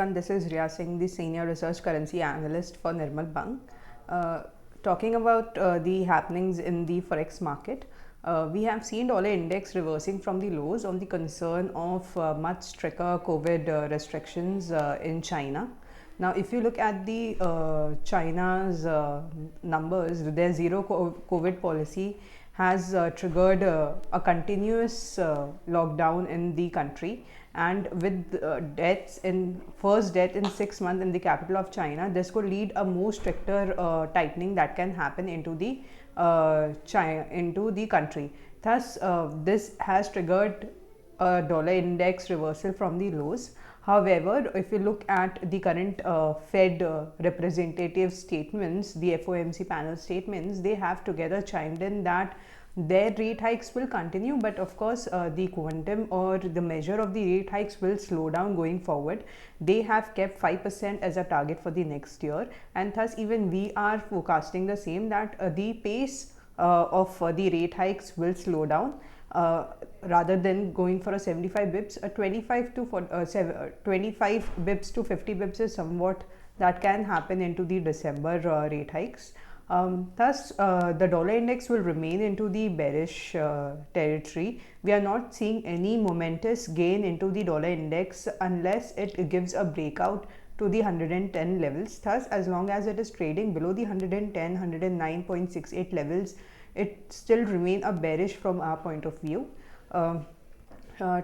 everyone, this is Riya Singh, the Senior Research Currency Analyst for Nirmal Bank. Talking about the happenings in the Forex market, we have seen dollar index reversing from the lows on the concern of much stricter COVID restrictions in China. Now, if you look at the China's numbers, their zero COVID policy has triggered a continuous lockdown in the country, and with deaths in first death in 6 months in the capital of China, this could lead a more stricter tightening that can happen into the into the country. Thus, this has triggered a dollar index reversal from the lows. However, if you look at the current Fed representative statements, the FOMC panel statements, they have together chimed in that their rate hikes will continue, but of course the quantum or the measure of the rate hikes will slow down going forward. They have kept 5% as a target for the next year, and thus even we are forecasting the same, that the pace of the rate hikes will slow down. Rather than going for a 75 bips, a 25 to 25 bips to 50 bips is somewhat that can happen into the December rate hikes. Thus, the dollar index will remain into the bearish territory. We are not seeing any momentous gain into the dollar index unless it gives a breakout to the 110 levels. Thus, as long as it is trading below the 110, 109.68 levels, it still remain a bearish from our point of view.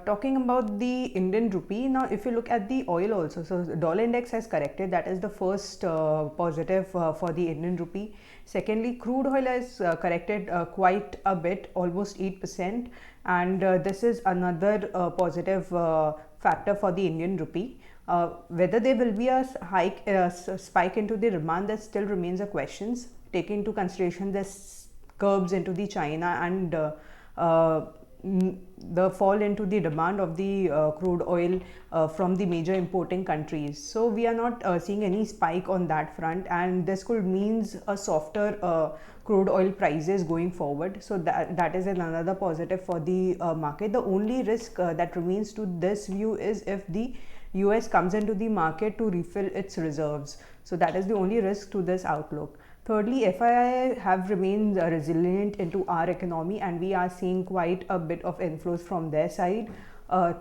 Talking about the Indian rupee, now if you look at the oil also, so the dollar index has corrected. That is the first positive for the Indian rupee. Secondly, crude oil has corrected quite a bit, almost 8%, and this is another positive factor for the Indian rupee. Whether there will be a spike into the demand, that still remains a question, taking into consideration this curbs into the China and the fall into the demand of the crude oil from the major importing countries. So we are not seeing any spike on that front, and this could means a softer crude oil prices going forward. So that is another positive for the market. The only risk that remains to this view is if the US comes into the market to refill its reserves. So that is the only risk to this outlook. Thirdly, FII have remained resilient into our economy, and we are seeing quite a bit of inflows from their side.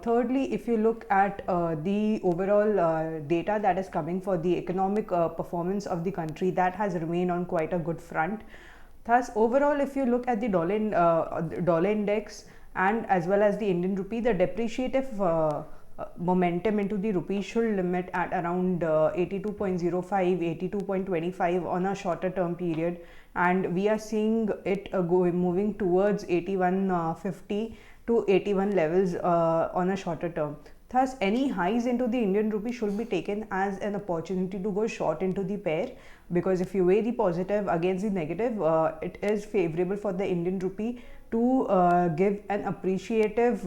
Thirdly, if you look at the overall data that is coming for the economic performance of the country, that has remained on quite a good front. Thus, overall, if you look at the dollar index and as well as the Indian rupee, the depreciative momentum into the rupee should limit at around 82.05, 82.25 on a shorter term period, and we are seeing it moving towards 81.50 to 81 levels on a shorter term. Thus, any highs into the Indian rupee should be taken as an opportunity to go short into the pair, because if you weigh the positive against the negative, it is favorable for the Indian rupee to give an appreciative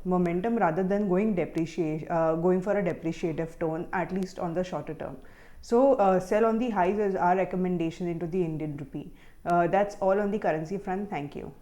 momentum rather than going for a depreciative tone, at least on the shorter term. So sell on the highs is our recommendation into the Indian rupee. That's all on the currency front. Thank you.